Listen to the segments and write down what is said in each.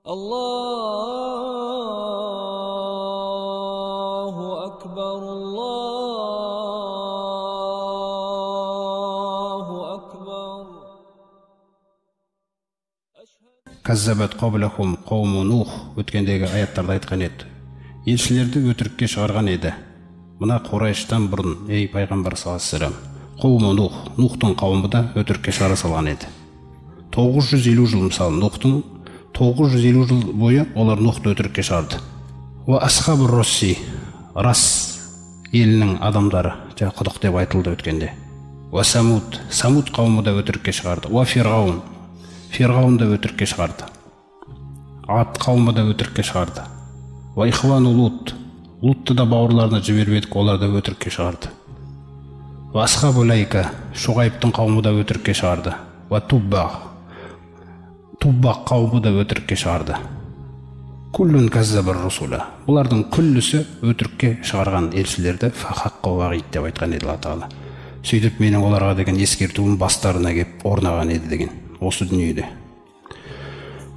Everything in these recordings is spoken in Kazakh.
Allahu akbar, Allahu akbar. Каззабат қаблахум қауму Нух өткендегі аяттарда айтқан еді. Елшілерді өтірікке шығарған еді. Мына Құрайштан бұрын, ей пайғамбар саллаллаху алейхи ва саллям, қауму Нух, Нухтың қауымы да өтірікке шығара салған еді. 950 жыл мысалы Нухтың 950 жыл бойы олар Нухты өтірікке шығарды. Ва асхабур Расси, Рас елінің адамдары, жаңа құдық деп айтылды өткенде. Ва Самуд, Самуд қауымы да өтірікке шығарды. Ва Фирғаун, Фирғаун да өтірікке шығарды. Ат қауымы да өтірікке шығарды. Ва ихвану Лут, Лутты да бауырларына жіберіп едік, олар да өтірікке шығарды. Ва асхабул Айка, Шуғайбтың қауымы да өтірікке шығарды. Ва Туббақ, Туббақ қауымы да өтірікке шығарды. Күллүн каззабар русула, бұлардың күллісі өтірікке шығарған елшілерді фахаққа уағид деп айтқан еді Алла Тағала. Сөйтіп менің оларға деген ескертуім бастарына кеп орнаған еді деген осы дүниеде.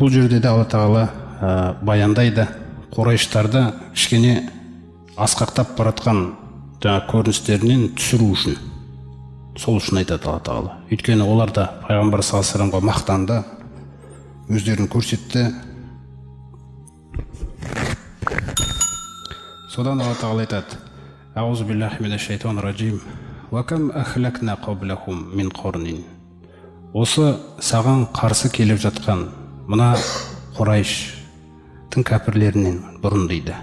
Бұл жерде де Алла Тағала баяндайды, Құрайштарды кішкене асқақтап баратқан көріністерінен түсіру үшін. Сол үшін айтады Алла Тағала. Өйткені олар да пайғамбар саллаллаху алейхи ва саллямға мақтанды, өздерін көрсетті. Содан Алла Тағала айтады: Аузу биллахи минаш шайтанир раджим. Ва кам ахлакна қаблахум мин қорнин. Осы саған қарсы келіп жатқан мына Құрайштың кәпірлерінен бұрын дейді.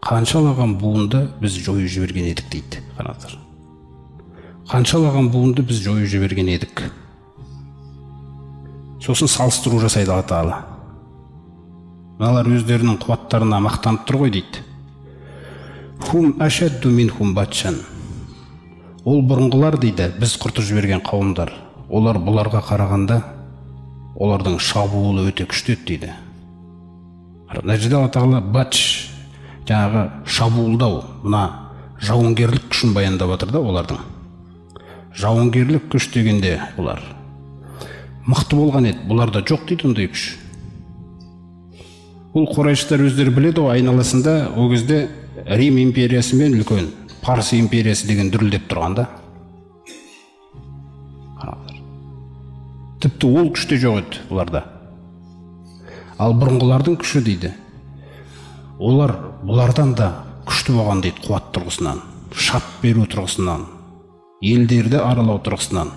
Қаншалаған буынды біз жойып жіберген едік дейді. Қараңыздар. Қаншалаған буынды біз жойып жіберген едік. Сосын салыстыру жасайды Алла Тағала. Мыналар өздерінің қуаттарына мақтанып тұр ғой дейді. Хум ашадду минхум батшан. Ол бұрынғылар дейді, біз құртып жіберген қауымдар. Олар бұларға қарағанда олардың шабуылы өте күшті дейді. Мына жерде Алла Тағала батш, жаңағы шабуылдау, мына жауынгерлік күшін баяндап отыр да олардың. Жауынгерлік күш дегенде олар мықты болған еді, бұларда жоқ дейді ондай күш. Бұл Құрайштар өздері біледі, айналасында о кезде Рим империясы мен үлкен Парсы империясы деген дүрілдеп тұрғанда. Тіпті ол күште жоқ еді бұларда. Ал бұрынғылардың күші дейді. Олар бұлардан да күшті болған дейді, қуат тұрғысынан, шап беру тұрғысынан, елдерді аралау тұрғысынан.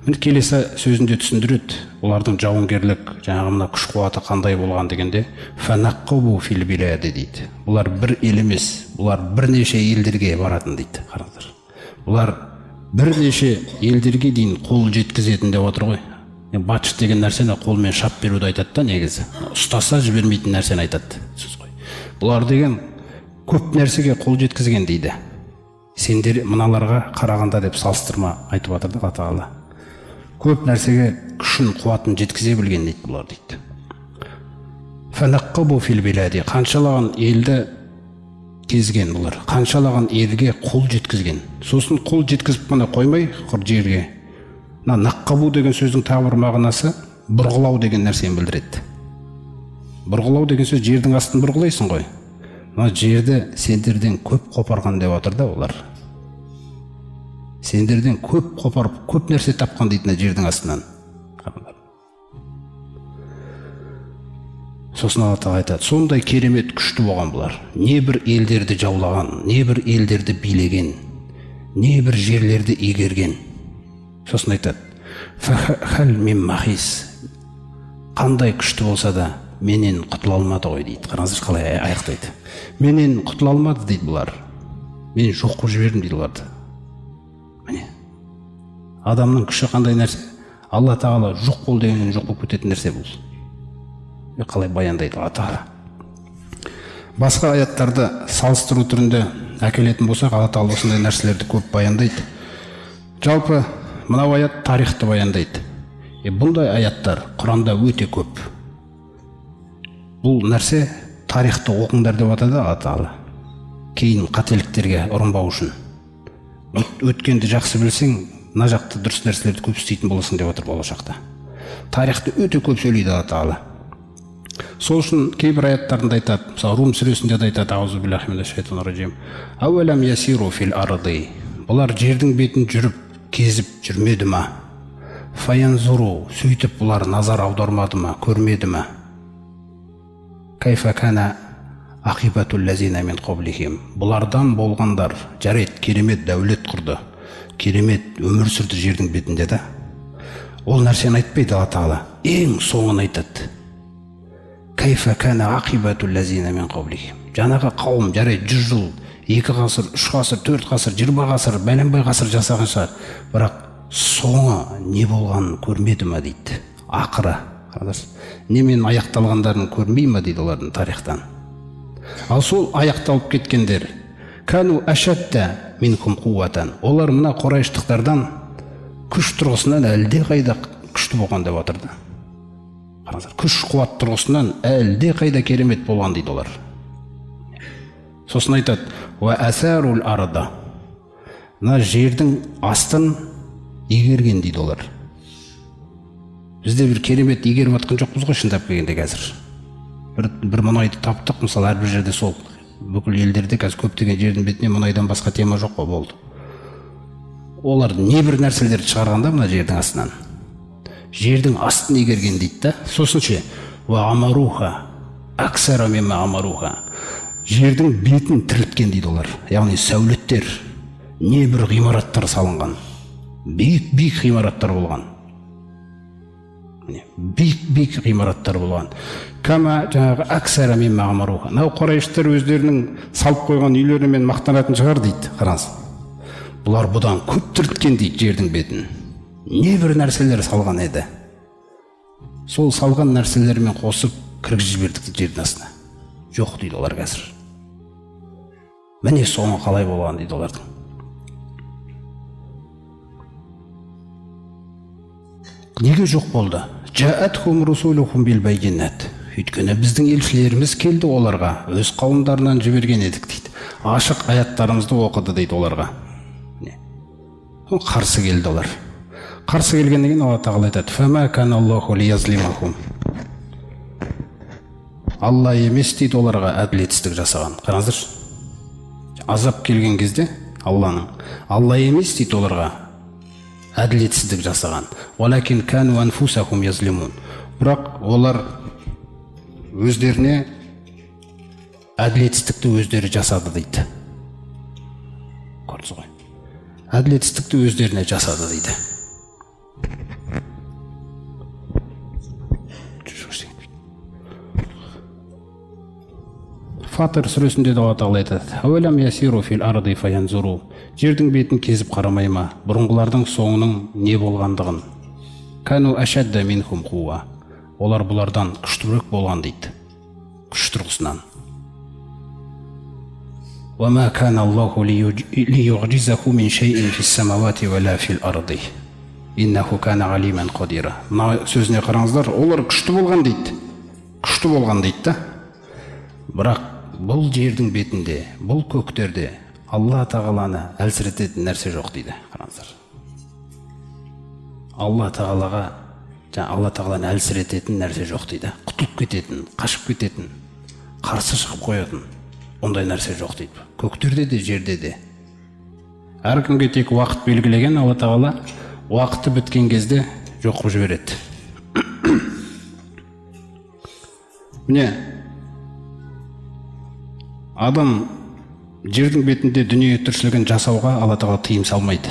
Міне келесі сөзінде түсіндіреді, олардың жауынгерлік, жаңағы мына күш қуаты қандай болған дегенде, фанаққабу фил билади дейді. Бұлар бір ел емес, бұлар бірнеше елдерге баратын дейді. Қараңыздар. Бұлар бірнеше елдерге дейін қол жеткізетін деп отыр ғой. Батыш деген нәрсені қолмен шап беруді айтады да негізі. Ұстаса жібермейтін нәрсені айтады. Сөз ғой. Бұлар деген көп нәрсеге қол жеткізген дейді. Сендер мыналарға қарағанда деп салыстырма айтып отыр да Алла Тағала. Көп нәрсеге күшін, қуатын жеткізе білген дейді бұлар дейді. Фанаққабу фил билади, қаншалаған елді кезген бұлар, қаншалаған елге қол жеткізген. Сосын қол жеткізіп қана қоймай құр жерге. Наққабу деген сөздің тағы бір мағынасы бұрғылау деген нәрсені білдіреді. Бұрғылау деген сөз жердің астын бұрғылайсың ғой. Мына жерді сендерден көп қопарған деп отыр да олар. Сендерден көп қопарып, көп нәрсе тапқан дейді жердің астынан. Сосын Алла Тағала айтады, сондай керемет күшті болған бұлар. Не бір елдерді жаулаған, не бір елдерді билеген, не бір жерлерді игерген. Сосын айтады, фахал мин махис. Қандай күшті болса да менен құтыла алмады ғой дейді. Қараңыздар қалай аяқтайды. Менен құтыла алмады дейді бұлар. Мен жоқ қылып жібердім дейді бұларды. Міне. Адамның күші қандай нәрсе? Алла Тағала жоқ бол дегеннен жоқ болып кететін нәрсе бұл. Қалай баяндайды Алла Тағала. Басқа аяттарды салыстыру түрінде әкелетін болсақ, Алла Тағала осындай нәрселерді көп баяндайды. Жалпы мынау аят тарихты баяндайды. Бұндай аяттар Құранда өте көп. Бұл нәрсе тарихты оқыңдар деп атады Алла Тағала. Кейін қателіктерге ұрынбау үшін. Өткенді жақсы білсең, мына жақта дұрыс нәрселерді көп істейтін боласың деп отыр болашақта. тарихты өте көп сөйлейді Алла Тағала. Сол үшін кейбір аяттарында айтады, мысалы Рум сүресінде де айтады, аузу биллахи минаш шайтанир раджим, ауалам ясиру фил арды, бұлар жердің бетін жүріп кезіп жүрмеді ма, фаянзуру, сөйтіп бұлар назар аудармады ма, көрмеді ма, кайфа кана ақибатул лазина мин қаблихим, бұлардан болғандар жарайды, керемет дәулет құрды, керемет өмір сүрді жердің бетінде да. Ол нәрсені айтпайды Алла Тағала, ең соңын айтады. Кайфа кана ақибатул лазина мин қаблихим. Жаңағы қауым жарайды 100 жыл, 2 ғасыр, 3 ғасыр, 4 ғасыр, 20 ғасыр, бәленбай ғасыр жасаған шығар. Бірақ соңы не болғанын көрмеді ма дейді. Ақыры, немен аяқталғандарын көрмей ма дейді олардың тарихтан. Ал сол аяқталып кеткендер, кану ашатта минкум қуатан. Олар мына Құрайштықтардан күш тұрғысынан әлде қайда күшті болған деп отырды. Күш қуат тұрғысынан әлде қайда керемет болған дейді олар. Сосын айтады, ва асарул арда. Мына жердің астын игерген дейді олар. Бізде бір керемет игеріп жатқан жоқпыз ғой шындап келгенде қазір. Бір мұнайды таптық, мысалы әрбір жерде сол. Бүкіл елдерде қазір көптеген жердің бетіне мұнайдан басқа тема жоқ қой болды. Олар не бір нәрселерді шығарғанда мына жердің астынан. Жердің астын игерген дейді да. Сосын ше, ва амаруха аксара мимма амаруха. Жердің бетін тірілткен дейді олар. Яғни сәулеттер, не бір ғимараттар салынған. Биік ғимараттар болған. Биік ғимараттар болған. Кама жаңағы аксара мимма амаруха. Нау Құрайштар өздерінің салып қойған үйлерімен мақтанатын шығар дейді. Қараңыз. Бұлар бұдан көп тірілткен дейді жердің бетін. Не бір нәрселер салған еді. Сол салған нәрселермен қосып кіргізіп жібердік жердің астына. Жоқ дейді олар қазір. Міне соңы қалай болған дейді олардың. Неге жоқ болды? Жаатхум русулухум бил байинат. Өйткені біздің елшілеріміз келді оларға, өз қауымдарынан жіберген едік дейді. Ашық аяттарымызды оқыды дейді оларға. Қарсы келді олар. Қарсы келгеннен кейін Алла Тағала айтады: "Фама каналлаху лиязлимахум". Алла емес дейді оларға әділетсіздік жасаған. Қараңыздаршы. Азап келген кезде Алла емес дейді оларға әділетсіздік жасаған. Валакин кану анфусахум язлимун. Бірақ олар өздеріне әділетсіздікті өздері жасады дейді. Көрдіңіз ғой. Әділетсіздікті өздеріне жасады дейді. Фатыр сүресінде де Алла Тағала айтады: "Ауалам ясиру фил арды фаянзуру". Жердің бетін кезіп қарамай ма, бұрынғылардың соңының не болғандығын. Кану ашадда минхум қуа. Олар бұлардан күштірек болған дейді. Күш тұрғысынан. وَمَا كَانَ اللَّهُ لِيُعْجِزَهُ مِنْ شَيْءٍ فِي السَّمَاوَاتِ وَلَا فِي الْأَرْضِ إِنَّهُ كَانَ عَلِيمًا قَدِيرًا. Мына сөзіне қараңыздар, олар күшті болған дейді. Күшті болған дейді да. Бірақ бұл жердің бетінде, бұл көктерде Алла Тағаланы әлсірететін нәрсе жоқ дейді. Қараңыздар. Алла Тағаланы әлсірететін нәрсе жоқ дейді. Құтылып кететін, қашып кететін, қарсы шығып қоятын ондай нәрсе жоқ дейді. Көктерде де, жерде де. Әркімге тек уақыт белгілеген Алла Тағала уақыты біткен кезде жоқ қылып жібереді. Міне, адам жердің бетінде дүние тіршілігін жасауға Алла Тағала тыйым салмайды.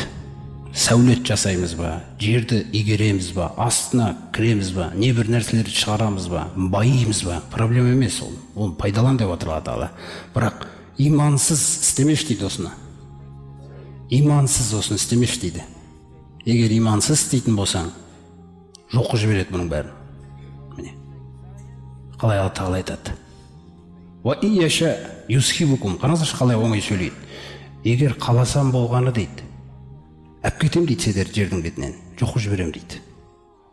Сәулет жасаймыз ба, жерді игереміз ба, астына кіреміз ба, не бір нәрселерді шығарамыз ба, байимыз ба, проблема емес ол. Оны пайдалан деп отыр Алла Тағала. Бірақ имансыз істемеш дейді осыны. Имансыз осыны істемеш дейді. Егер имансыз істейтін болсаң, жоққа жібереді бұның бәрін. Міне. Қалай Алла Тағала айтады? Ва ияша юсхибукум. Қараңыздаршы қалай оңай сөйлейді. Егер қаласам болғаны дейді, әп кетем дейді сендер жердің бетінен, жоққа жіберем дейді.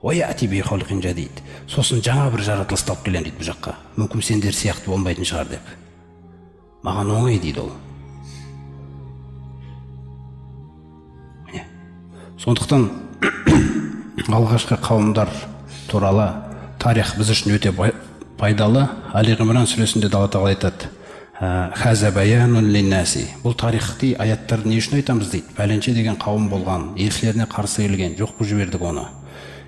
Уаяти би халқин жадид. Сосын жаңа бір жаратылыс тауып келем дейді бұл жаққа. Мүмкін сендер сияқты болмайтын шығар деп. Маған оңай дейді ол. Сондықтан алғашқы қауымдар туралы тарих біз үшін өте пайдалы. Али Ғимран сүресінде Алла Тағала айтады: «Хаза баянун линнаси». Бұл тарихи аяттарды не үшін айтамыз дейді. Пәленше деген қауым болған, елшілеріне қарсы келген, жоқ қылып жібердік оны.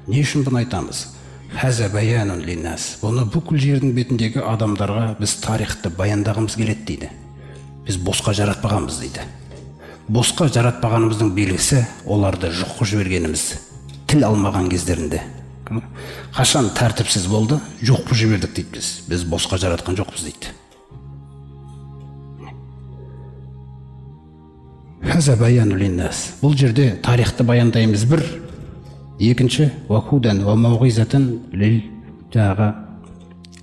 Не үшін бұны айтамыз? Хаза баянун линнас. Бұны бүкіл жердің бетіндегі адамдарға біз тарихты баяндағымыз келеді дейді. Біз босқа жаратпағанбыз дейді. Босқа жаратпағанымыздың белгісі оларды жоқ қылып жібергеніміз. Тіл алмаған кездерінде. Қашан тәртіпсіз болды, жоқ қылып жібердік дейді біз. Біз босқа жаратқан жоқпыз дейді. Хаза баяну линнас. Бұл жерде тарихты баяндаймыз бір. Екінші, вахудан ва мауғизатан лил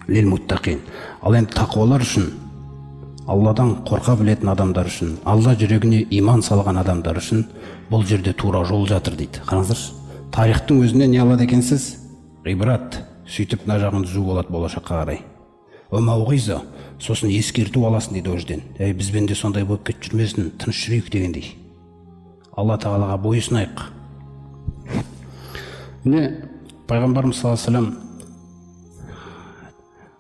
муттақин. Ал енді тақуалар үшін, Алладан қорқа білетін адамдар үшін, Алла жүрегіне иман салған адамдар үшін бұл жерде тура жол жатыр дейді. Қараңыздаршы, тарихтың өзіне не алады екенсіз? Ғибрат, сөйтіп мына жағын түзу болады болашаққа қарай. Ва мауғиза, сосын ескерту аласың дейді өжден. Бізбен де сондай болып кетіп жүрмесін, тыныш жүрейік дегендей. Алла Тағалаға бойұсынайық. Міне пайғамбарымыз саллаллаху алейхи ва саллям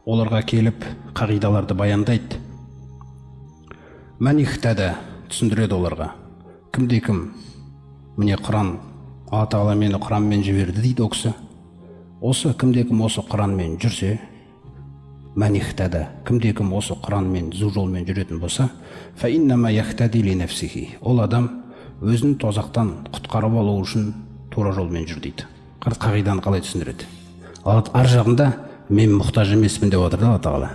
оларға келіп қағидаларды баяндайды. Мәнихтада түсіндіреді оларға. Кімде-кім, міне Құран, Алла Тағала мені Құранмен жіберді дейді оқысы. Осы кімде-кім осы Құранмен жүрсе, мәнихтада, кімде-кім осы Құранмен зу жолмен жүретін болса, фа иннама яхтади ли нафсихи. Ол адам өзін тозақтан құтқарып алу үшін тура жолмен жүр дейді. Қағиданы қалай түсіндіреді? Ар жағында мен мұқтаж емеспін деп отыр Алла Тағала.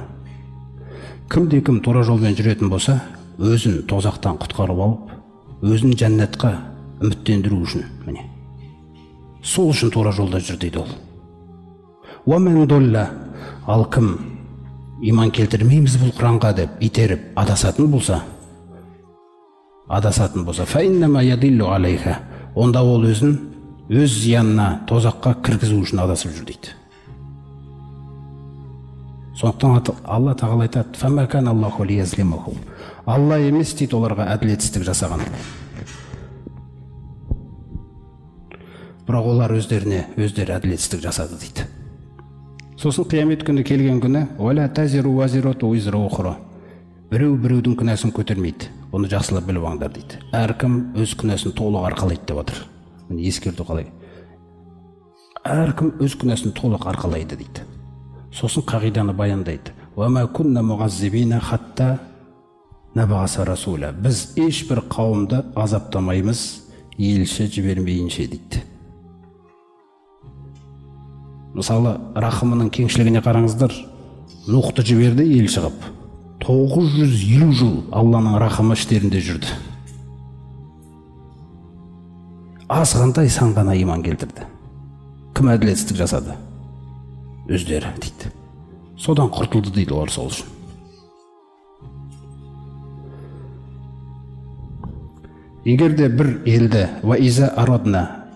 Кімде-кім тура жолмен жүретін болса, өзін тозақтан құтқарып алып, өзін жәннатқа үміттендіру үшін, міне. Сол үшін тура жолда жүр дейді ол. Ва мен долла, ал кім иман келтірмейміз бұл Құранға деп итеріп адасатын болса, фа иннама ядиллу алейха. Онда ол өзін өз зиянына, тозаққа кіргізу үшін адасып жүр дейді. Сондықтан Алла Тағала айтады: «Фа ма кана Аллаху лиязлимахум». Алла емес дейді оларға әділетсіздік жасаған. Бірақ олар өздері әділетсіздік жасады дейді. Сосын қиямет күні келген күні: «Вала тазиру вазирату визра ухра». Біреу-біреудің күнәсін көтермейді. Бұны жақсылап біліп алыңдар дейді. Әркім өз күнәсін толық арқалайды деп отыр. Міне ескерту қалай. Әркім өз күнәсін толық арқалайды дейді. Сосын қағиданы баяндайды. «Ва ма кунна муғаззибина хатта набағаса расула». Біз ешбір қауымды азаптамаймыз, елші жібермейінше дейді. Мысалы, рахымының кеңшілігіне қараңыздар. Нухты жіберді елші қып. 950 жыл Алланың рахымы іштерінде жүрді. Азғандай сан ғана иман келтірді. Кім әділетсіздік жасады? Өздері дейді. Содан құртылды дейді олар сол үшін. Егерде бір елді ва иза арадна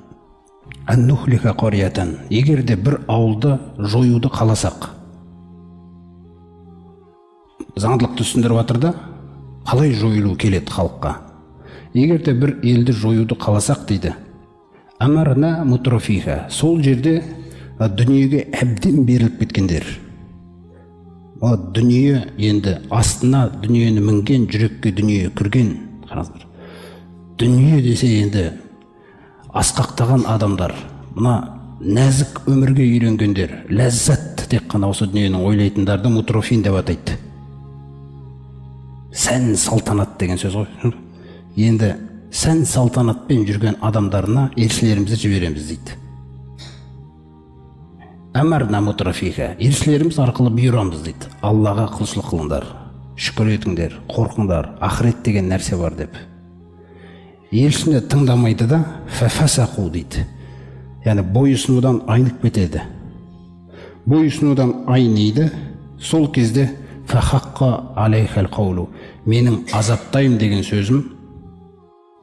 ан-нухлика қариятан, егерде бір ауылды жоюды қаласақ, заңдылықты түсіндіріп жатыр да, қалай жойылу келеді халыққа. Егерде бір елді жоюды қаласақ дейді, амарна мутрофиха, сол жерде дүниеге әбден беріліп кеткендер. Дүние енді астына дүниені мінген, жүрекке дүние кірген, қараңыздар. Дүние десе енді асқақтаған адамдар, мына нәзік өмірге үйренгендер, ләззат тек қана осы дүниенің ойлайтындарды мутрофин деп атайды. Сән салтанат деген сөз ғой. Енді сән салтанатпен жүрген адамдарына елшілерімізді жібереміз дейді. Әмәрна мутрофиха, елшілеріміз арқылы бұйырамыз дейді. Аллаға құлшылық қылыңдар, шүкір етіңдер, қорқыңдар, ақырет деген нәрсе бар деп. Елшіні тыңдамайды да фәфәсақу дейді. Яғни бойұсынудан айнып кетеді. Бойұсынудан айниды, сол кезде фәхаққа алейхал қаулу, менің азаптайым деген сөзім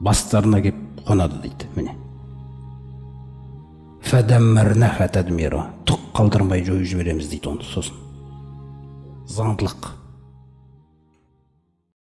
бастарына кеп қонады дейді. Міне. Фәдәммәрнәхә тәдмира, тұқ қалдырмай жойып жібереміз дейді оны. Сосын заңдылық.